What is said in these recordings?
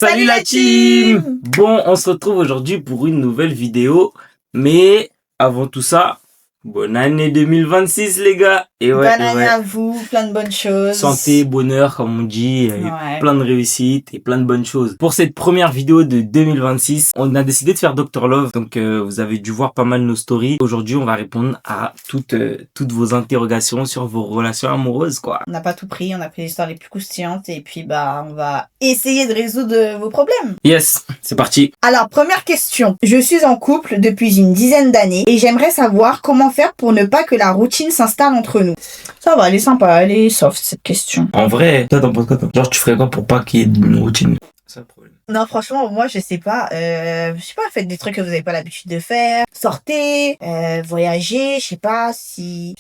Salut la team! Bon, on se retrouve aujourd'hui pour une nouvelle vidéo. Mais avant tout ça, bonne année 2026 les gars! Et Bonne année à vous, plein de bonnes choses. Santé, bonheur comme on dit, et Ouais. plein de réussite et plein de bonnes choses. Pour cette première vidéo de 2026, on a décidé de faire Dr Love. Donc vous avez dû voir pas mal nos stories. Aujourd'hui, on va répondre à toutes vos interrogations sur vos relations amoureuses quoi. On n'a pas tout pris, on a pris les histoires les plus croustillantes et puis on va essayer de résoudre vos problèmes. Yes, c'est parti. Alors, première question. Je suis en couple depuis une dizaine d'années et j'aimerais savoir comment faire pour ne pas que la routine s'installe entre nous. Ça va, elle est sympa, elle est soft cette question. En vrai, toi t'en penses quoi toi? Genre tu ferais quoi pour pas qu'il y ait une routine? C'est le problème. Non, franchement, moi, je sais pas, faites des trucs que vous avez pas l'habitude de faire. Sortez, voyagez, je sais pas. Si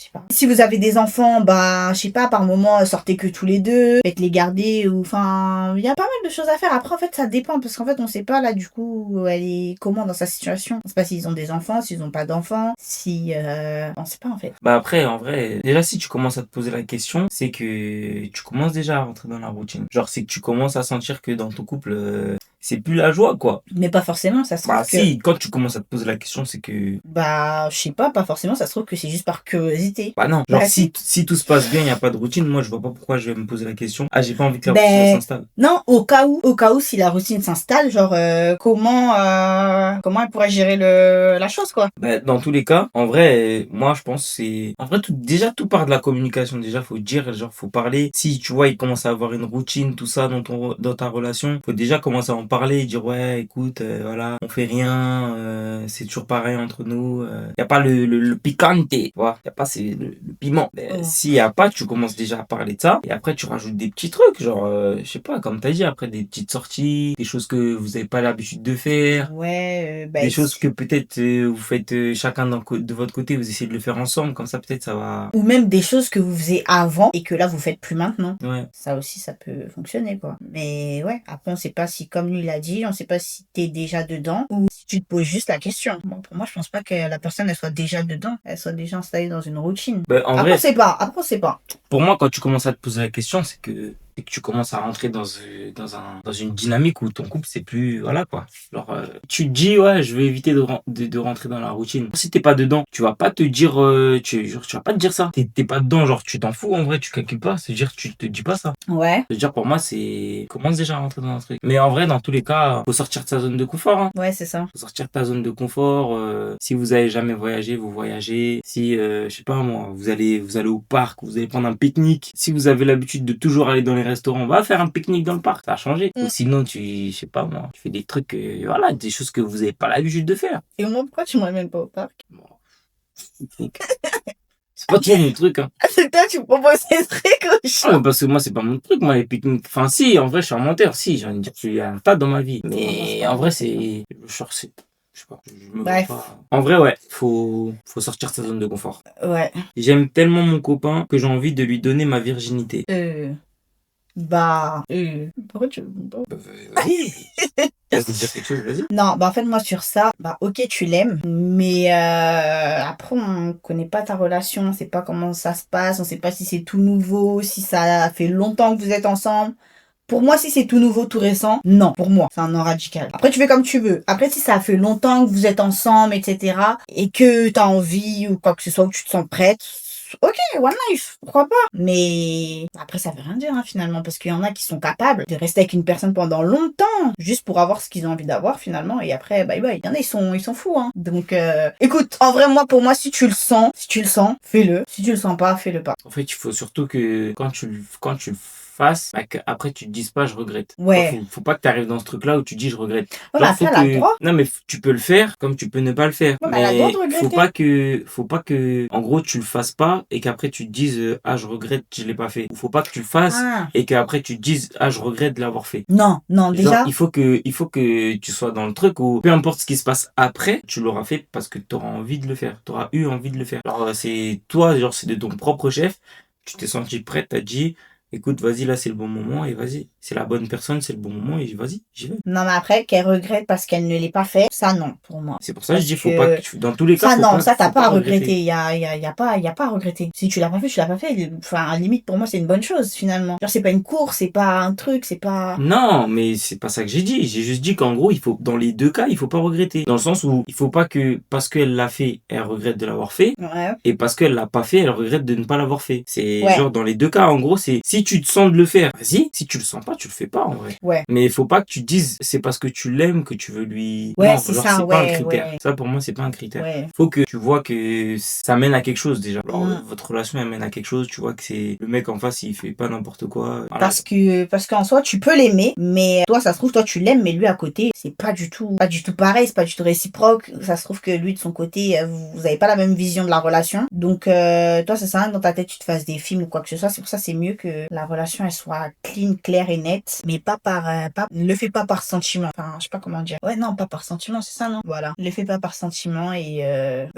vous avez des enfants, je sais pas, par moment, sortez que tous les deux, faites les garder, ou, enfin, il y a pas mal de choses à faire. Après, en fait, ça dépend, parce qu'en fait, on sait pas, là, du coup, elle est comment dans sa situation. On sait pas s'ils ont des enfants, s'ils ont pas d'enfants, on sait pas, en fait. Bah après, en vrai, déjà si tu commences à te poser la question, c'est que tu commences déjà à rentrer dans la routine. Genre c'est que tu commences à sentir que dans ton couple, c'est plus la joie quoi. Mais pas forcément, ça se trouve Bah que... si, quand tu commences à te poser la question, c'est que... je sais pas forcément, ça se trouve que c'est juste par curiosité. Bah non, genre Bah, si tout se passe bien, il n'y a pas de routine, moi je vois pas pourquoi je vais me poser la question. Ah, j'ai pas envie que la routine s'installe. Non, au cas où si la routine s'installe, genre comment elle pourrait gérer la chose quoi. Bah, dans tous les cas, en vrai, moi je pense que c'est... En vrai, déjà tout part de la communication. Déjà, faut dire, genre faut parler. Si tu vois, il commence à avoir une routine, tout ça dans ta relation, faut déjà commencer à en parler et dire ouais, écoute, voilà, on fait rien, c'est toujours pareil entre nous. Y a pas le picante, tu vois. Y a pas le piment. S'il y a pas, tu commences déjà à parler de ça et après tu rajoutes des petits trucs, genre je sais pas, comme t'as dit, après des petites sorties, des choses que vous avez pas l'habitude de faire. Ouais, Des choses que peut-être vous faites chacun de votre côté, vous essayez de le faire ensemble, comme ça peut-être ça va... Ou même des choses que vous faisiez avant et que là vous faites plus maintenant. Ouais. Ça aussi, ça peut fonctionner quoi. Mais ouais, après on sait pas si, comme lui l'a dit, on sait pas si t'es déjà dedans ou si tu te poses juste la question. Bon, pour moi, je pense pas que la personne elle soit déjà dedans, elle soit déjà installée dans une routine. Après, on sait pas. Pour moi, quand tu commences à te poser la question, c'est que tu commences à rentrer dans une dynamique où ton couple c'est plus, voilà quoi. Genre tu te dis ouais, je vais éviter de rentrer dans la routine. Si t'es pas dedans, tu vas pas te dire tu vas pas te dire ça. T'es pas dedans, genre tu t'en fous en vrai, tu calcules pas, c'est dire tu te dis pas ça. Ouais. C'est dire pour moi c'est commence déjà à rentrer dans un truc. Mais en vrai dans tous les cas, faut sortir de sa zone de confort hein. Ouais, c'est ça. Faut sortir de ta zone de confort. Si vous avez jamais voyagé, vous voyagez. Si je sais pas moi, vous allez au parc, vous allez prendre un pique-nique. Si vous avez l'habitude de toujours aller dans les restaurants, on va faire un pique-nique dans le parc, ça a changé. Ou sinon je sais pas moi, tu fais des trucs voilà, des choses que vous avez pas l'habitude de faire. Et moi, pourquoi tu m'emmènes pas au parc? Bon. C'est pas trop mon truc hein. C'est toi, tu me proposes des trucs aussi. Non, parce que moi c'est pas mon truc, moi les pique-niques. Enfin si, en vrai je suis un menteur, si, j'ai envie de dire qu'il y a un tas dans ma vie. Mais en vrai c'est genre c'est je sais pas, je me vois pas. En vrai, ouais, faut sortir de sa zone de confort. Ouais. J'aime tellement mon copain que j'ai envie de lui donner ma virginité. Pourquoi tu veux pas? Vas-y. Vas-y, dire quelque chose, vas-y. Non, en fait, moi, sur ça, ok, tu l'aimes, mais après, on connaît pas ta relation, on sait pas comment ça se passe, on sait pas si c'est tout nouveau, si ça fait longtemps que vous êtes ensemble. Pour moi, si c'est tout nouveau, tout récent, non, pour moi, c'est un non radical. Après, tu fais comme tu veux. Après, si ça fait longtemps que vous êtes ensemble, etc., et que t'as envie ou quoi que ce soit, ou que tu te sens prête, ok, one life, pourquoi pas. Mais après, ça veut rien dire, hein, finalement, parce qu'il y en a qui sont capables de rester avec une personne pendant longtemps, juste pour avoir ce qu'ils ont envie d'avoir, finalement, et après, bye bye. Il y en a, ils sont fous, hein. Donc, écoute, en vrai, moi, pour moi, si tu le sens, fais-le. Si tu le sens pas, fais-le pas. En fait, il faut surtout que quand tu le fasses, après tu te dises pas je regrette. Ouais. Faut pas que tu arrives dans ce truc là où tu dis je regrette. Ouais, mais après, elle a le droit. Non mais tu peux le faire comme tu peux ne pas le faire. Ouais, mais elle a le droit de regretter. Faut pas que en gros tu le fasses pas et qu'après tu te dises ah je regrette je l'ai pas fait. Faut pas que tu le fasses et qu'après tu te dises ah je regrette de l'avoir fait. Non, déjà. Genre, il faut que tu sois dans le truc où peu importe ce qui se passe après, tu l'auras fait parce que tu auras envie de le faire. Tu auras eu envie de le faire. Alors c'est toi, genre c'est de ton propre chef. Tu t'es senti prête, t'as dit écoute, vas-y, là, c'est le bon moment et vas-y. C'est la bonne personne, c'est le bon moment et vas-y, j'y vais. Non, mais après, qu'elle regrette parce qu'elle ne l'ait pas fait, ça non, pour moi. C'est pour ça que je Parce dis, faut pas que que dans tous les cas, ça, non, ça, t'as faut pas pas à regretter. regretter. Y a pas à regretter. Si tu l'as pas fait, tu l'as pas fait. Enfin, limite, pour moi, c'est une bonne chose, finalement. Genre, c'est pas une course, c'est pas un truc, c'est pas... Non, mais c'est pas ça que j'ai dit. J'ai juste dit qu'en gros, dans les deux cas, il faut pas regretter. Dans le sens où il faut pas que, parce qu'elle l'a fait, elle regrette de l'avoir fait. Ouais. Et parce qu'elle l'a pas fait, elle regrette de ne pas l'avoir fait. C'est Ouais. genre dans les deux cas, en gros, c'est si tu te sens de le faire, vas-y. Si tu le sens pas, tu le fais pas en vrai. Ouais. Mais il faut pas que tu te dises c'est parce que tu l'aimes que tu veux lui. Ouais, Non, c'est genre ça, c'est pas un ouais, critère. ouais. Ça pour moi c'est pas un critère. Ouais. Faut que tu vois que ça mène à quelque chose déjà. Alors, Mm. votre relation elle mène à quelque chose. Tu vois que c'est le mec en face il fait pas n'importe quoi. Voilà. Parce qu'en soi, tu peux l'aimer, mais toi, ça se trouve, toi, tu l'aimes, mais lui, à côté, c'est pas du tout pareil, c'est pas du tout réciproque. Ça se trouve que lui, de son côté, vous avez pas la même vision de la relation. Donc, toi, ça sert à rien que dans ta tête, tu te fasses des films ou quoi que ce soit. C'est pour ça, c'est mieux que la relation, elle soit clean, claire et nette, mais pas ne le fais pas par sentiment. Enfin, je sais pas comment dire. Ouais, non, pas par sentiment, c'est ça, non? Voilà. Ne le fais pas par sentiment et,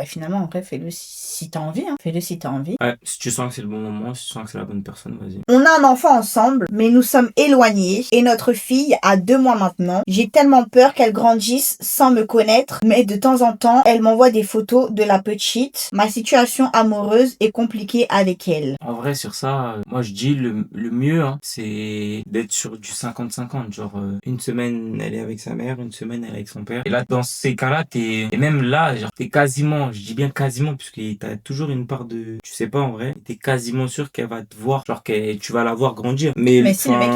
finalement, en vrai, fais-le si t'as envie, hein. Fais-le si t'as envie. Ouais, si tu sens que c'est le bon moment, si tu sens que c'est la bonne personne, vas-y. On a un enfant ensemble, mais nous sommes éloignés et notre fille a 2 mois maintenant. J'ai tellement peur qu'elle grandisse sans me connaître, mais de temps en temps, elle m'envoie des photos de la petite. Ma situation amoureuse est compliquée avec elle. En vrai, sur ça, moi je dis le mieux, hein, c'est d'être sur du 50-50. Genre, une semaine elle est avec sa mère, une semaine elle est avec son père. Et là, dans ces cas-là, et même là, genre, t'es quasiment, je dis bien quasiment, puisque t'as toujours une part de, tu sais pas en vrai, t'es quasiment sûr qu'elle va te voir, genre que tu vas la voir grandir. Mais si le mec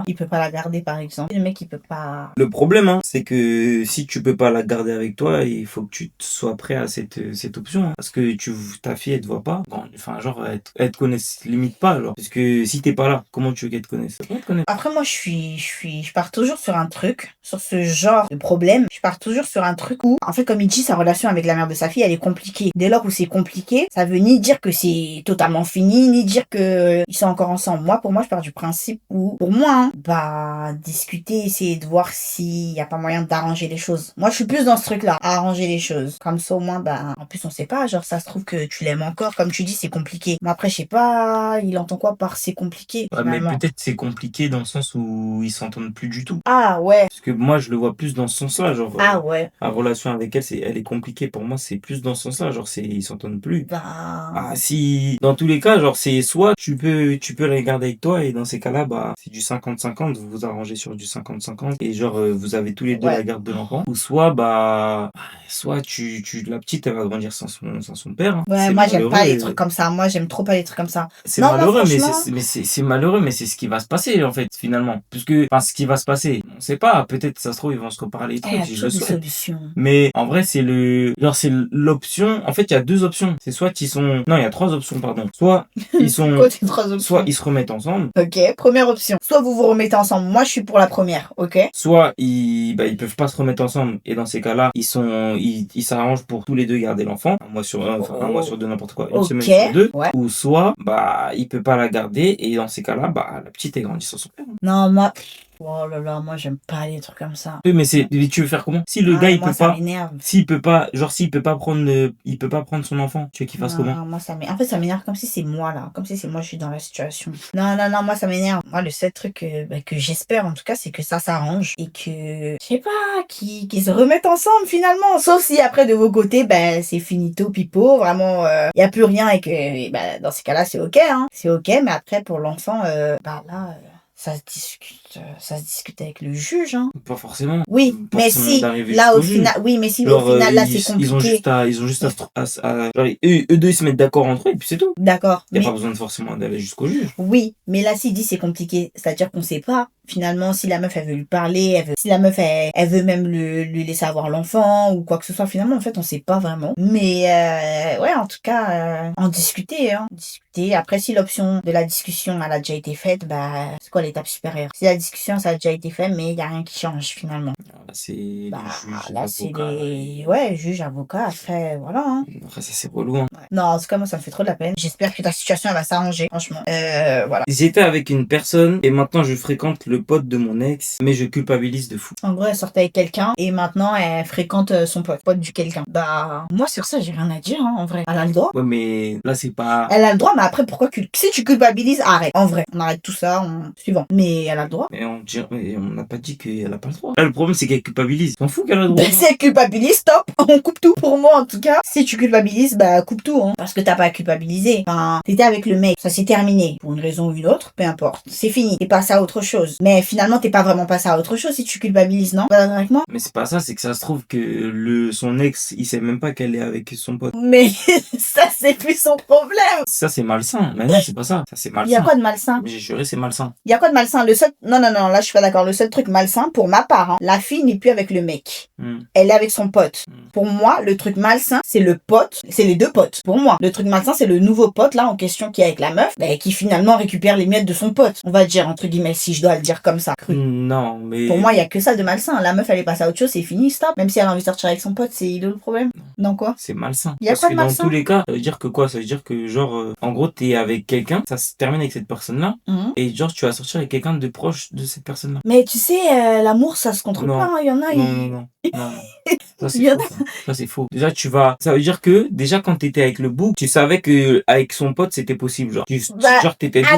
il peut pas la garder par exemple, si le mec il peut pas... Le problème, hein, c'est que si tu peux pas la garder avec toi, il faut que tu sois prêt à cette option. Hein. Parce que ta fille, elle te voit pas. Bon, enfin, genre, elle te connaisse limite pas, genre. Parce que si t'es pas là, comment tu veux qu'elle te connaisse? Elle peut pas te connaître. Après, moi, je pars toujours sur un truc, sur ce genre de problème. Je pars toujours sur un truc où, en fait, comme il dit, sa relation avec la mère de sa fille, elle est compliquée. Dès lors où c'est compliqué, ça veut ni dire que c'est totalement fini, ni dire que ils sont encore ensemble. Moi, pour moi, je pars du principe où, pour moi, hein, bah, discuter, essayer de voir s'il y a pas moyen d'arranger les choses. Moi, je suis plus dans ce truc-là, à arranger les choses. Comme ça, au moins, bah, en plus, on sait pas, genre, ça se trouve que tu l'aimes encore, comme tu dis, c'est compliqué. Moi, après, je sais pas, il entend quoi par c'est compliqué, Ouais, mais finalement. peut-être c'est compliqué dans le sens où ils s'entendent plus du tout. Ah ouais. Parce que moi, je le vois plus dans ce sens-là, genre, Ah ouais. la relation avec elle, elle est compliquée. Pour moi, c'est plus dans ce sens-là, genre, ils s'entendent plus. Bah... Ah, si, dans tous les cas, genre, c'est soit tu peux la garder avec toi et dans ces cas-là, bah, c'est du 50-50, vous vous arrangez sur du 50-50 et genre, vous avez tous les deux la garde de l'enfant. Ou soit, soit la petite, elle va grandir sans son père. Hein. Ouais, C'est moi, j'aime pas malheureux. les trucs comme ça. Moi, j'aime trop pas les trucs comme ça. C'est Non, moi, malheureux, franchement... c'est malheureux, mais c'est ce qui va se passer, en fait, finalement. Puisque, enfin, ce qui va se passer, on sait pas, peut-être, ça se trouve, ils vont se reparler et Il tout, y a si je le toujours des souhaite. solutions. Mais, en vrai, c'est l'option, en fait, il y a deux options. C'est soit non, il y a trois options, pardon. Soit, ils sont, Quoi, tes 3 options? soit ils se remettent ensemble, Ok, première option. Soit vous vous remettez ensemble. Moi, je suis pour la première, ok? soit ils peuvent pas se remettre ensemble, et dans ces cas-là, ils s'arrangent pour tous les deux garder l'enfant, un mois sur un, enfin, un mois sur deux, n'importe quoi, une semaine sur deux. Ouais. Ou soit, il peut pas la garder, et dans ces cas-là, la petite, elle grandit sans son père. Non, moi... Oh là là, moi, j'aime pas les trucs comme ça. Oui, mais tu veux faire comment? Si le gars, il moi, peut ça pas, m'énerve. s'il peut pas prendre, il peut pas prendre son enfant, tu veux qu'il fasse comment? Non, moi, ça m'énerve. En fait, ça m'énerve comme si c'est moi, là. Comme si c'est moi, je suis dans la situation. Non, non, non, moi, ça m'énerve. Moi, le seul truc que j'espère, en tout cas, c'est que ça s'arrange. Et que, je sais pas, qu'ils se remettent ensemble, finalement. Sauf si, après, de vos côtés, c'est finito, pipo. Vraiment, y a plus rien. Et que, dans ces cas-là, c'est ok, hein. C'est ok, mais après, pour l'enfant, là... ça se discute avec le juge, hein. Pas forcément. Oui, Pas mais forcément si, d'arriver là, jusqu'au au juge. final, oui, mais si, Genre, au final, là, c'est compliqué. ils ont juste genre, eux deux, ils se mettent d'accord entre eux, et puis c'est tout. D'accord. Y a Mais pas besoin de forcément d'aller jusqu'au juge. oui, mais là, s'il dit c'est compliqué, c'est-à-dire qu'on sait pas, finalement, si la meuf, elle veut lui parler, si la meuf, elle veut même lui laisser avoir l'enfant, ou quoi que ce soit, finalement, en fait, on sait pas vraiment. Mais, ouais, en tout cas, en discuter, hein. Discuter. Après, si l'option de la discussion, elle a déjà été faite, c'est quoi l'étape supérieure? Si la discussion, ça a déjà été fait, mais il y a rien qui change finalement. Là, c'est les Bah, juges, là, c'est avocats. les... Ouais, juge, avocat, après, voilà, hein. Après, ça, c'est relou, hein. Ouais. Non, en tout cas, moi, ça me fait trop de la peine. J'espère que ta situation, elle va s'arranger, franchement. Voilà. J'étais avec une personne et maintenant je fréquente le pote de mon ex, mais je culpabilise de fou. En gros, elle sortait avec quelqu'un et maintenant, elle fréquente son pote du quelqu'un. Bah, moi, sur ça, j'ai rien à dire, hein, en vrai. Elle a le droit. Ouais, mais là, c'est pas... Elle a le droit, mais après, pourquoi si tu culpabilises, arrête. En vrai, on arrête tout ça, suivant. Mais elle a le droit. Mais on n'a pas dit qu'elle a pas le droit. Là, le problème, c'est qu'elle culpabilise. T'en fous qu'elle a le droit. Bah, si elle culpabilise, stop, on coupe tout. Pour moi, en tout cas, si tu culpabilises, bah, coupe tout, hein. Parce que t'as pas à culpabiliser. Enfin, t'étais avec le mec, ça s'est terminé. Pour une raison ou une autre, peu importe. C'est fini. T'es passé à autre chose. Mais finalement, t'es pas vraiment passé à autre chose si tu culpabilises, non? Pas d'accord avec moi? Mais c'est pas ça, c'est que ça se trouve que son ex, il sait même pas qu'elle est avec son pote. Mais ça, c'est plus son problème. Ça, c'est malsain. Mais non, c'est pas ça. Ça, c'est Il y a malsain. quoi de malsain? Mais j'ai juré, c'est malsain. Il y a quoi de malsain? Le seul... Non, non, non, là, je suis pas d'accord. Le seul truc malsain, pour ma part, hein, la fille n'est plus avec le mec. Elle est avec son pote. Pour moi, le truc malsain, c'est le pote, c'est les deux potes. Pour moi, le truc malsain, c'est le nouveau pote, là, en question, qui est avec la meuf, bah, qui finalement récupère les miettes de son pote. On va dire, entre guillemets, si je dois le dire comme ça. Cru. Non, mais... Pour moi, il y a que ça de malsain. La meuf, elle est passée à autre chose, c'est fini, stop. Même si elle a envie de sortir avec son pote, c'est il est le problème. Non, quoi? C'est malsain. Il y a Parce quoi que de dans malsain? tous les cas, ça veut dire que quoi? Ça veut dire que genre, en gros, t'es avec quelqu'un, ça se termine avec cette personne-là, et genre, tu vas sortir avec quelqu'un de proche de cette personne-là. Mais tu sais, l'amour, ça se contrôle Non. pas, hein. Il y en a, Non. Ça, c'est Il y en faux. Ça, c'est faux. Déjà, ça veut dire que, déjà, quand t'étais avec le bouc, tu savais que, avec son pote, c'était possible. Genre, Bah, genre t'étais ah,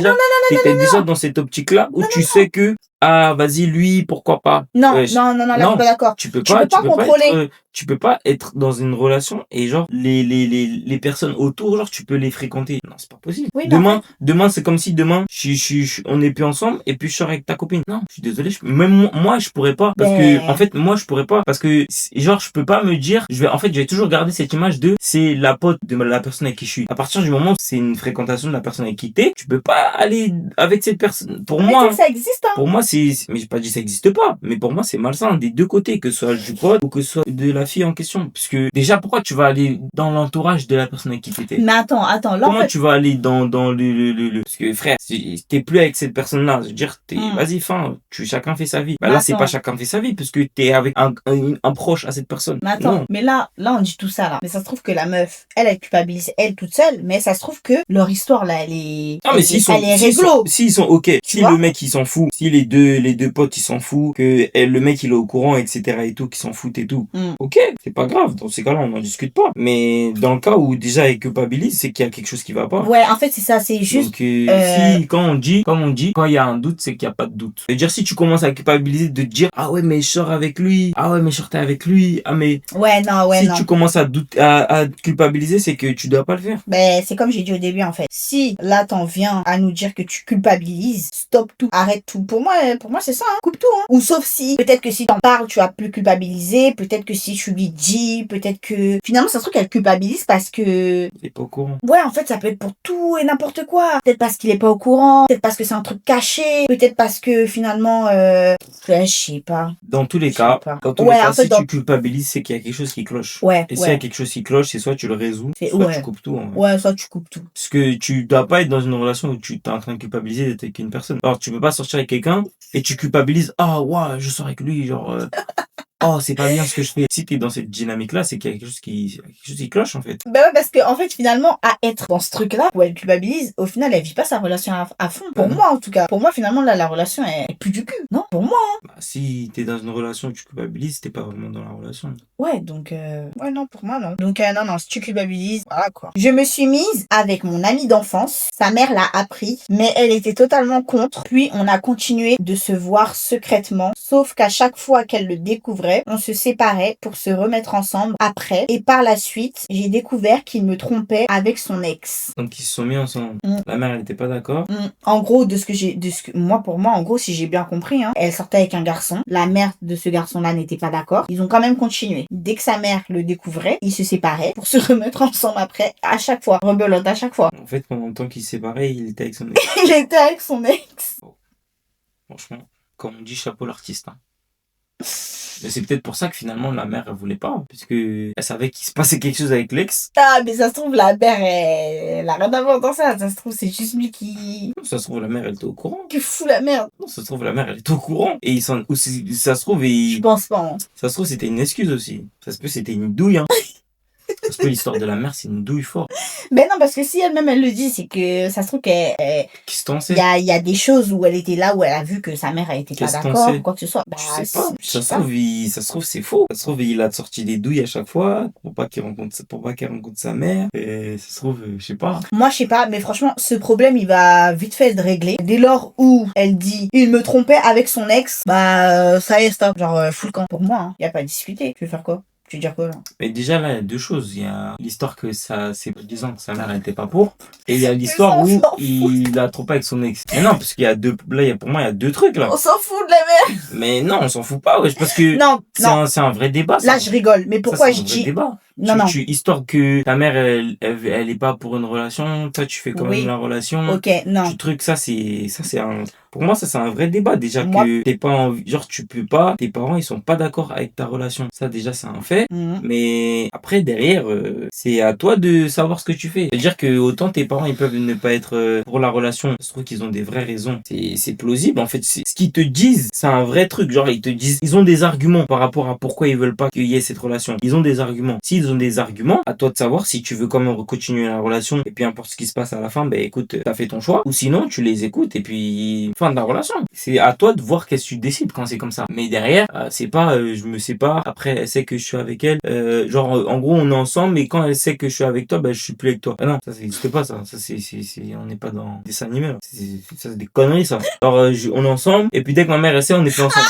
t'étais déjà dans cette optique-là où tu sais que, ah, vas-y, lui, pourquoi pas. non, Wesh. non, là, je Non, suis pas d'accord. tu peux Tu peux pas contrôler. tu peux pas être dans une relation et genre, les personnes autour, genre, tu peux les fréquenter. Non, c'est pas possible. Oui, mais en fait, Demain, c'est comme si demain, on n'est plus ensemble et puis je sors avec ta copine. Non, je suis désolé, même moi, je pourrais pas. Parce que, en fait, moi, je pourrais pas. Parce que, genre, je peux pas me dire, je vais toujours garder cette image de, c'est la pote de la personne avec qui je suis. À partir du moment où c'est une fréquentation de la personne avec qui t'es, tu peux pas aller avec cette personne. Pour mais moi, tu sais que ça existe, hein. pour moi, mais j'ai pas dit que ça existe pas, mais pour moi, c'est malsain des deux côtés, que ce soit du pote ou que ce soit de la fille en question. Puisque, déjà, pourquoi tu vas aller dans l'entourage de la personne avec qui t'étais? Mais attends, là, Comment tu vas aller dans parce que, frère, si t'es plus avec cette personne-là, je veux dire, vas-y, chacun fait sa vie. Bah, Mais là, c'est pas attends. chacun fait sa vie, parce que t'es avec un proche à cette personne. Mais attends, Non. mais là, on dit tout ça, là. Mais ça se trouve que la meuf, elle culpabilise, elle toute seule, mais ça se trouve que leur histoire, là, elle est... Ah, mais s'ils sont, elle est s'ils sont, réglo. s'ils sont ok, si vois le mec il s'en fout, si les deux potes ils s'en foutent, que le mec il est au courant, etc. et tout, qui s'en foutent et tout, ok, c'est pas grave, dans ces cas-là on n'en discute pas. Mais dans le cas où déjà il culpabilise, c'est qu'il y a quelque chose qui va pas. Ouais, en fait, c'est ça, c'est juste... Donc, quand on dit, quand il y a un doute, c'est qu'il n'y a pas de doute. C'est-à-dire, si tu commences à culpabiliser de te dire, ah ouais, mais je sors avec lui, ah ouais, mais je sortais avec lui, ah mais... Ouais, non. Si tu commences à douter, à culpabiliser, c'est que tu dois pas le faire. Ben, c'est comme j'ai dit au début, en fait. Si, là, t'en viens à nous dire que tu culpabilises, stop tout, arrête tout. Pour moi, c'est ça, hein. Coupe tout, hein. Ou sauf si, peut-être que si t'en parles, tu vas plus culpabiliser, peut-être que si tu lui dis, peut-être que... Finalement, ça se trouve qu'elle culpabilise parce que... Il est pas au courant. Ouais, en fait, ça peut être pour tout et n'importe quoi. Peut-être parce qu'il est pas au courant, peut-être parce que c'est un truc caché, peut-être parce que finalement, ouais, je sais pas. Dans tous les Je sais cas, pas. en fait, si tu culpabilises, c'est qu'il y a quelque chose qui cloche. Ouais, Et s'il y a quelque chose qui cloche, c'est soit tu le résous, soit tu coupes tout. En vrai. Ouais, soit tu coupes tout. Parce que tu dois pas être dans une relation où tu es en train de culpabiliser d'être avec une personne. Alors, tu peux pas sortir avec quelqu'un et tu culpabilises, ah, ouais, je sors avec lui, genre, oh, c'est pas bien ce que je fais. Si t'es dans cette dynamique-là, c'est qu'il y a quelque chose qui cloche, en fait. Bah ouais, parce que, en fait, finalement, à être dans ce truc-là, où elle culpabilise, au final, elle vit pas sa relation à fond. Pour moi, en tout cas. Pour moi, finalement, là, la relation est plus du cul. Non? Pour moi, hein. Bah, si t'es dans une relation où tu culpabilises, t'es pas vraiment dans la relation. Ouais, donc, ouais, non, pour moi, non. Donc, non, si tu culpabilises, voilà, quoi. Je me suis mise avec mon amie d'enfance. Sa mère l'a appris, mais elle était totalement contre. Puis, on a continué de se voir secrètement, sauf qu'à chaque fois qu'elle le découvrait, on se séparait pour se remettre ensemble après. Et par la suite, j'ai découvert qu'il me trompait avec son ex. Donc, ils se sont mis ensemble. La mère, elle était pas d'accord. En gros, pour moi, en gros, si j'ai bien compris, hein, elle sortait avec un garçon. La mère de ce garçon-là n'était pas d'accord. Ils ont quand même continué. Dès que sa mère le découvrait, ils se séparaient pour se remettre ensemble après, à chaque fois. Rebelote à chaque fois. En fait, pendant le temps qu'ils se séparaient, il était avec son ex. Il était avec son ex. Bon. Franchement, comme on dit, chapeau l'artiste. Hein. Mais c'est peut-être pour ça que finalement la mère elle voulait pas, parce que elle savait qu'il se passait quelque chose avec l'ex. Ah, mais ça se trouve, la mère, elle a rien à voir dans ça. Ça se trouve, c'est juste lui Ça se trouve la mère elle était au courant. qui fout la merde. Non, ça se trouve la mère elle était au courant et ça se trouve Je pense pas. Hein. ça se trouve c'était une excuse aussi. Ça se peut c'était une douille. Hein. Ça se peut l'histoire de la mère c'est une douille forte. Mais non, parce que si elle-même elle le dit, c'est que ça se trouve qu'elle. Qui se tensait. Il y a des choses où elle était là, où elle a vu que sa mère elle était pas d'accord, ou quoi que ce soit. Bah, je sais pas. Ça se trouve c'est faux. Ça se trouve il a sorti des douilles à chaque fois pour pas qu'elle rencontre sa mère. Et ça se trouve je sais pas. Moi je sais pas, mais franchement ce problème il va vite fait être réglé. Dès lors où elle dit il me trompait avec son ex, bah ça y est stop. Genre full camp pour moi. Hein. Y a pas à discuter. Tu veux faire quoi? Tu veux dire quoi là? Mais déjà là il y a deux choses. Il y a l'histoire que c'est disant que sa mère elle était pas pour. Et il y a l'histoire où il a trompé avec son ex. Mais non, parce qu'il y a deux, là, pour moi, il y a deux trucs, là. On s'en fout de la mère. Mais non, on s'en fout pas, wesh, parce que non, c'est un vrai débat, ça. Là, je rigole. Mais pourquoi je dis... Débat. Non. Histoire que ta mère, elle est pas pour une relation, toi, tu fais quand même la relation. Ok, non. Tu truc, ça, c'est pour moi, ça, c'est un vrai débat. Déjà que t'es pas envie, genre, tu peux pas, tes parents, ils sont pas d'accord avec ta relation. Ça, déjà, c'est un fait. Mais après, derrière, c'est à toi de savoir ce que tu fais. C'est-à-dire que autant tes parents, ils peuvent ne pas être pour la relation. Je trouve qu'ils ont des vraies raisons. C'est plausible. En fait, ce qu'ils te disent, c'est un vrai truc. Genre, ils te disent, ils ont des arguments par rapport à pourquoi ils veulent pas qu'il y ait cette relation. Ils ont des arguments. S'ils ont des arguments, à toi de savoir si tu veux quand même continuer la relation et puis importe ce qui se passe à la fin, ben écoute, t'as fait ton choix. Ou sinon, tu les écoutes et puis fin de la relation. C'est à toi de voir qu'est-ce que tu décides quand c'est comme ça. Mais derrière, c'est pas je me sépare, après elle sait que je suis avec elle. Genre, en gros, on est ensemble, mais quand elle sait que je suis avec toi, ben je suis plus avec toi. Ah non, ça n'existe pas ça. Ça on n'est pas dans des dessins animés. Ça c'est des conneries ça. Alors on est ensemble et puis dès que ma mère elle sait, on est plus ensemble.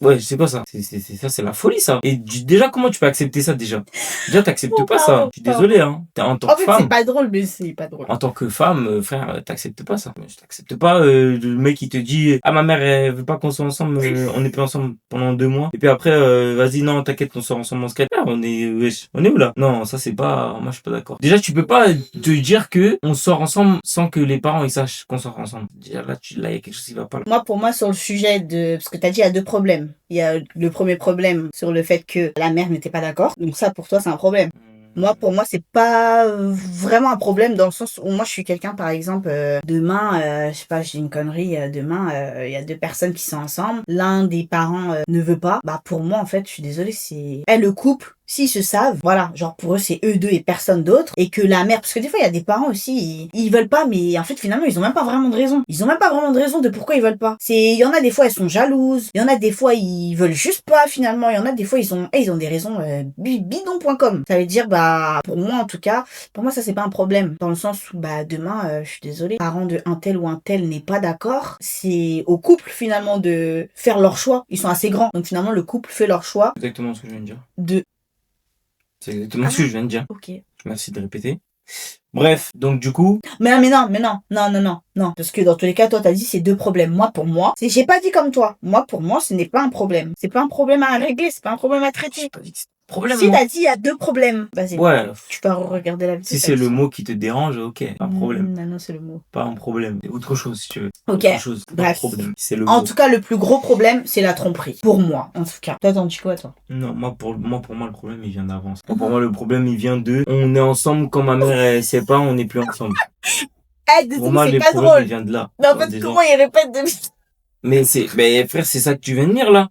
Ouais, je sais pas ça. Ça, c'est la folie, ça. Et déjà, comment tu peux accepter ça, déjà? Déjà, t'acceptes pas ça. Je suis désolé, hein. En tant que femme. C'est pas drôle, mais c'est pas drôle. En tant que femme, frère, t'acceptes pas ça. Je t'accepte pas, le mec qui te dit, ah, ma mère, elle veut pas qu'on soit ensemble, on est plus ensemble pendant 2 mois. Et puis après, vas-y, non, t'inquiète, on sort ensemble en se on est où, là? Non, ça, c'est pas, moi, je suis pas d'accord. Déjà, tu peux pas te dire que on sort ensemble sans que les parents, ils sachent qu'on sort ensemble. Déjà, là, il y a quelque chose qui va pas. Moi, pour moi, sur le sujet parce que t'as dit, il y a 2 problèmes. Il y a le premier problème sur le fait que la mère n'était pas d'accord. Donc ça, pour toi, c'est un problème. Moi, pour moi, c'est pas vraiment un problème dans le sens où moi, je suis quelqu'un, par exemple, demain, je sais pas, j'ai une connerie, demain, il y a 2 personnes qui sont ensemble. L'un des parents ne veut pas. Bah, pour moi, en fait, je suis désolée, c'est... le couple, s'ils se savent, voilà, genre pour eux c'est eux deux et personne d'autre, et que la mère, parce que des fois il y a des parents aussi, ils veulent pas, mais en fait finalement ils ont même pas vraiment de raison. Ils ont même pas vraiment de raison de pourquoi ils veulent pas. Il y en a des fois elles sont jalouses, il y en a des fois ils veulent juste pas finalement, il y en a des fois ils ont des raisons bidon.com. Ça veut dire bah pour moi en tout cas, pour moi ça c'est pas un problème dans le sens où bah demain je suis désolée, parents de un tel ou un tel n'est pas d'accord, c'est au couple finalement de faire leur choix. Ils sont assez grands, donc finalement le couple fait leur choix. Exactement ce que je viens de dire. C'est exactement ce que je viens de dire. Ok. Merci de répéter. Bref, donc du coup... Mais non. Parce que dans tous les cas, toi, t'as dit c'est 2 problèmes. Moi, pour moi, j'ai pas dit comme toi. Moi, pour moi, ce n'est pas un problème. C'est pas un problème à régler, c'est pas un problème à traiter. J'ai pas dit que c'était un problème. Si t'as dit il y a 2 problèmes. Vas-y. Ouais. Tu peux regarder la vidéo. Si c'est le mot qui te dérange, ok, pas un problème. Non, c'est le mot. Pas un problème. C'est autre chose, si tu veux. Ok. Autre chose. Bref. Problème. C'est le en mot. tout cas, le plus gros problème, c'est la tromperie. Pour moi, en tout cas. Toi, t'en dis quoi, toi? Non, pour moi, le problème, il vient d'avance. Pour moi, le problème, il vient de... On est ensemble quand ma mère, elle sait pas, on n'est plus ensemble. Pour moi, le problème, il vient de là. Mais en fait, comment il répète de... Mais frère, c'est ça que tu viens de dire, là.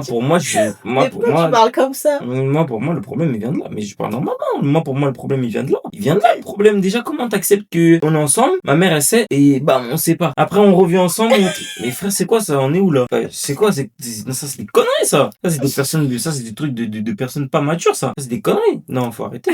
Pour moi, tu parles comme ça? Pour moi, le problème, il vient de là. Mais je parle normalement. Pour moi, le problème, il vient de là. Il vient de là, le problème. Déjà, comment t'acceptes que on est ensemble? Ma mère, elle sait, et bah, on sait pas. Après, on revient ensemble. Mais frère, c'est quoi, ça? On est où, là? C'est quoi? Ça, c'est des conneries, ça. Ça, c'est des personnes, ça, c'est des trucs de personnes pas matures, ça. Ça, c'est des conneries. Non, faut arrêter.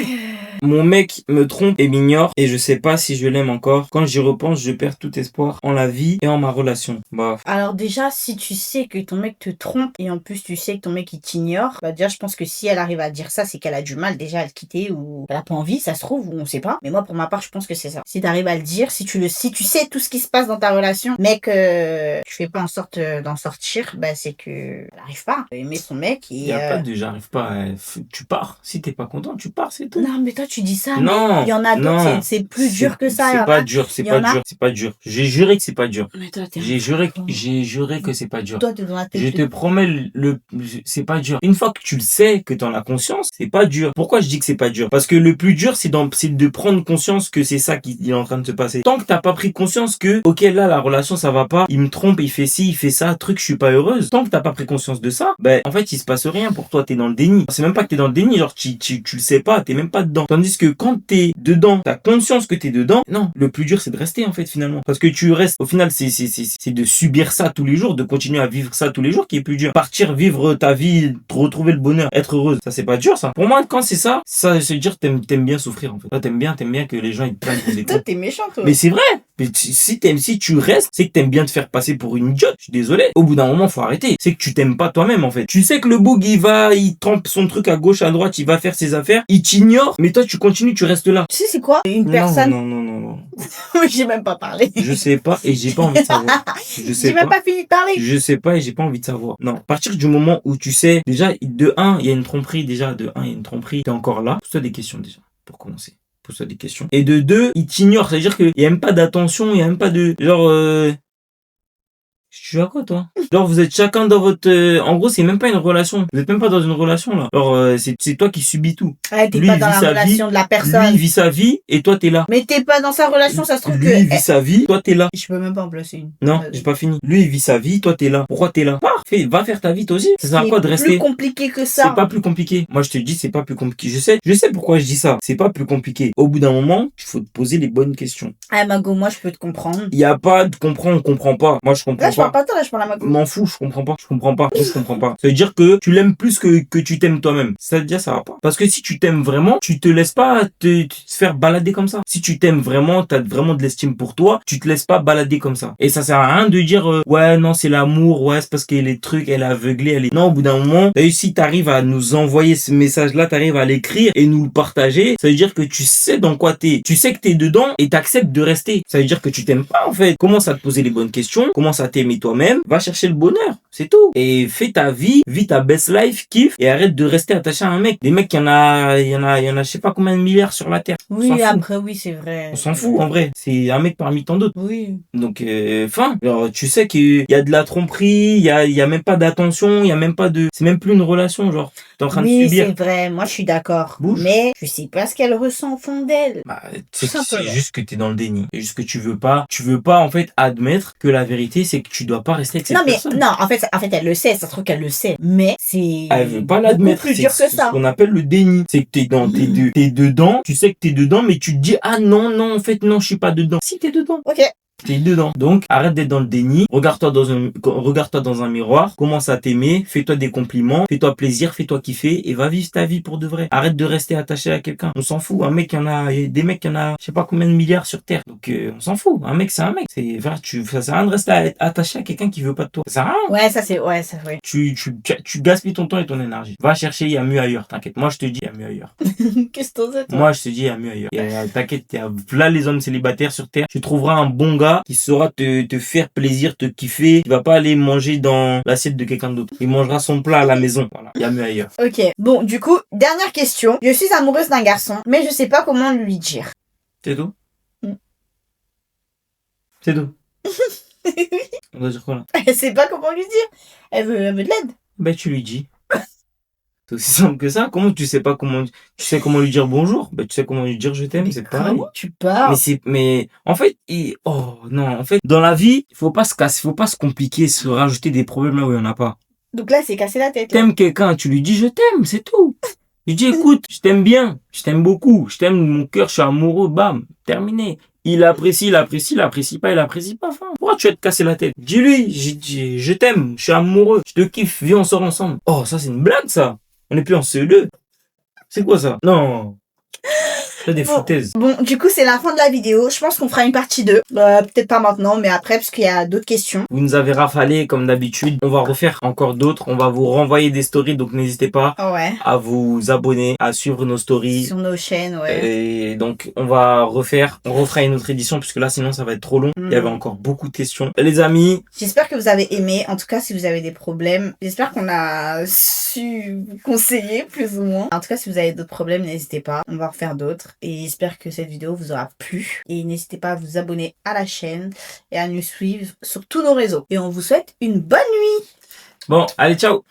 Mon mec me trompe et m'ignore, et je sais pas si je l'aime encore. Quand j'y repense, je perds tout espoir en la vie et en ma relation. Bah. Alors, déjà, si tu sais que ton mec te trompe et en plus tu sais que ton mec il t'ignore, bah déjà je pense que si elle arrive à dire ça, c'est qu'elle a du mal déjà à le quitter ou elle a pas envie, ça se trouve, ou on sait pas. Mais moi pour ma part, je pense que c'est ça. Si t'arrives à le dire, si tu sais tout ce qui se passe dans ta relation, mais que tu fais pas en sorte d'en sortir, bah c'est que elle arrive pas à aimer son mec et... Y a pas de j'arrive pas, tu pars. Si t'es pas content, tu pars, c'est tout. Non mais toi tu dis ça, non, il y en a d'autres, c'est plus dur que ça. C'est pas dur, c'est pas dur. J'ai juré que c'est pas dur. Mais toi, J'ai juré jurer que c'est pas dur. Toi, t'es dans la tête. Je te promets, c'est pas dur. Une fois que tu le sais, que t'en as conscience, c'est pas dur. Pourquoi je dis que c'est pas dur? Parce que le plus dur, c'est de prendre conscience que c'est ça qui est en train de se passer. Tant que t'as pas pris conscience que, ok, là, la relation, ça va pas, il me trompe, il fait ci, il fait ça, truc, je suis pas heureuse. Tant que t'as pas pris conscience de ça, ben, en fait, il se passe rien pour toi, t'es dans le déni. C'est même pas que t'es dans le déni, genre, tu le sais pas, t'es même pas dedans. Tandis que quand t'es dedans, t'as conscience que t'es dedans, non, le plus dur, c'est de rester, en fait, finalement. Parce que tu restes, au final, c'est de subir ça tous les jours, de continuer à vivre ça tous les jours qui est plus dur. Partir, vivre ta vie, retrouver le bonheur, être heureuse, ça, c'est pas dur, ça. Pour moi, quand c'est ça, ça veut dire que t'aimes bien souffrir, en fait. Toi, t'aimes bien que les gens, ils te prennent pour des Toi, cons. t'es méchant, toi. Mais c'est vrai. Mais si tu restes, c'est que t'aimes bien te faire passer pour une idiote. Je suis désolé. Au bout d'un moment, faut arrêter. C'est que tu t'aimes pas toi-même, en fait. Tu sais que le boug, il trempe son truc à gauche, à droite, il va faire ses affaires, il t'ignore, mais toi, tu continues, tu restes là. Tu sais, c'est quoi? Une personne. Non. J'ai même pas parlé. Je sais pas et j'ai pas envie de savoir. Je sais J'ai même pas. pas fini de parler. Je sais pas et j'ai pas envie de savoir. Non. À partir du moment où tu sais, déjà, de un, il y a une tromperie. Déjà, de un, il y a une tromperie. T'es encore là. Pose-toi des questions, déjà, pour commencer. Pose-toi des questions. Et de deux, il t'ignore. C'est-à-dire qu'il y a même pas d'attention, il y a même pas de, genre, tu as quoi, toi? Genre, vous êtes chacun dans votre... En gros, c'est même pas une relation. Vous êtes même pas dans une relation, là. Genre, c'est toi qui subis tout. Ouais, t'es Lui, pas il dans vit la sa relation vie. de la Lui, personne. il vit sa vie et toi, t'es là. Mais t'es pas dans sa relation, ça se trouve Lui, que. il vit sa vie, toi, t'es là. Je peux même pas en placer une. Non, j'ai pas fini. Lui, il vit sa vie, toi, t'es là. Pourquoi t'es là? Parfait, va faire ta vie, toi aussi. Ça sert à quoi de C'est plus rester? compliqué que C'est ça. pas plus compliqué. Moi, je te dis, c'est pas plus compliqué. Je sais pourquoi je dis ça. C'est pas plus compliqué. Au bout d'un moment, il faut te poser les bonnes questions. Ah, Mago, moi, je peux te comprendre. Il y a pas de comprendre, on comprend pas. Moi, je comprends Là, je parle pas. pas de toi, là, je parle à Mago. M'en fous, je comprends pas. Je comprends pas. Je comprends pas. Ça veut dire que tu l'aimes plus que tu t'aimes toi-même. Ça veut dire ça va pas. Parce que si tu t'aimes vraiment, tu te laisses pas te faire balader comme ça. Si tu t'aimes vraiment, t'as vraiment de l'estime pour toi, tu te laisses pas balader comme ça. Et ça sert à rien de dire ouais non c'est l'amour, ouais c'est parce qu'elle est truc, elle est aveuglée, elle est... Non, au bout d'un moment, t'as vu, si t'arrives à nous envoyer ce message-là, t'arrives à l'écrire et nous le partager, ça veut dire que tu sais dans quoi t'es. Tu sais que t'es dedans et t'acceptes de rester. Ça veut dire que tu t'aimes pas en fait. Commence à te poser les bonnes questions, commence à t'aimer toi-même, va chercher le bonheur, c'est tout. Et fais ta vie, vis ta best life, kiffe et arrête de rester attaché à un mec. Des mecs, il y en a je sais pas combien de milliards sur la terre. Oui, après, oui, c'est vrai. On s'en fout en vrai. C'est un mec parmi tant d'autres. Oui. Donc, genre, tu sais qu'il y a de la tromperie, il y a même pas d'attention, il y a même pas de, c'est même plus une relation, genre, t'es en train de Oui, subir. c'est vrai, moi je suis d'accord. Bouge. Mais je sais pas ce qu'elle ressent au fond d'elle. Bah, c'est Simplement. juste que t'es dans le déni. C'est juste que tu veux pas en fait admettre que la vérité c'est que tu dois pas rester avec cette Non, mais personne. non, en fait, elle le sait, ça se trouve qu'elle le sait. Mais c'est. Elle veut pas beaucoup l'admettre. plus C'est dur que ce ça. qu'on appelle le déni. C'est que t'es dedans, tu sais que t'es dedans, mais tu te dis, ah non, en fait, non, je suis pas dedans. Si t'es dedans. Ok. T'es dedans. Donc, arrête d'être dans le déni. Regarde-toi dans un miroir. Commence à t'aimer. Fais-toi des compliments. Fais-toi plaisir. Fais-toi kiffer. Et va vivre ta vie pour de vrai. Arrête de rester attaché à quelqu'un. On s'en fout. Un mec, il y a des mecs, il y en a, je sais pas combien de milliards sur Terre. Donc, on s'en fout. Un mec, c'est un mec. Ça sert à rien de rester attaché à quelqu'un qui veut pas de toi. Ça sert à rien. Ouais, ça c'est, ouais, ça, ouais. Tu gaspilles ton temps et ton énergie. Va chercher, il y a mieux ailleurs. T'inquiète. Moi, je te dis, il y a mieux ailleurs. Qu'est-ce que t'en sais, toi? Moi, je te dis, il y a mieux ailleurs. T'inquiète, là les hommes célibataires sur Terre. Tu trouveras un bon gars qui saura te faire plaisir, te kiffer. Il va pas aller manger dans l'assiette de quelqu'un d'autre. Il mangera son plat à la maison. Voilà. Il y a mieux ailleurs. Ok. Bon, du coup, dernière question. Je suis amoureuse d'un garçon, mais je sais pas comment lui dire. C'est tout? Mm. C'est tout. On doit dire quoi là? Elle sait pas comment lui dire. Elle veut de l'aide. Ben, tu lui dis. C'est aussi simple que ça. Comment tu sais comment lui dire bonjour? Ben, tu sais comment lui dire je t'aime, c'est pareil. Comment tu parles? Mais en fait, oh non, en fait, dans la vie, il faut pas se casser, faut pas se compliquer, se rajouter des problèmes là où il y en a pas. Donc là, c'est cassé la tête. Là. T'aimes quelqu'un, tu lui dis je t'aime, c'est tout. Tu lui dis écoute, je t'aime bien, je t'aime beaucoup, je t'aime mon cœur, je suis amoureux, bam, terminé. Il apprécie pas, il apprécie pas, fin. Pourquoi tu vas te casser la tête? Dis-lui, je t'aime, je suis amoureux, je te kiffe, viens on sort ensemble. Oh, ça c'est une blague ça. On est plus en CE2. C'est quoi ça? Non. C'est des foutaises. Bon, du coup, c'est la fin de la vidéo. Je pense qu'on fera une partie 2. Peut-être pas maintenant, mais après, parce qu'il y a d'autres questions. Vous nous avez rafalé comme d'habitude. On va refaire encore d'autres. On va vous renvoyer des stories, donc n'hésitez pas à vous abonner, à suivre nos stories. Sur nos chaînes, ouais. Et donc, on refera une autre édition, puisque là, sinon, ça va être trop long. Il y avait encore beaucoup de questions. Les amis. J'espère que vous avez aimé. En tout cas, si vous avez des problèmes, j'espère qu'on a su vous conseiller, plus ou moins. En tout cas, si vous avez d'autres problèmes, n'hésitez pas. On va en refaire d'autres. Et j'espère que cette vidéo vous aura plu. Et n'hésitez pas à vous abonner à la chaîne et à nous suivre sur tous nos réseaux. Et on vous souhaite une bonne nuit. Bon, allez, ciao!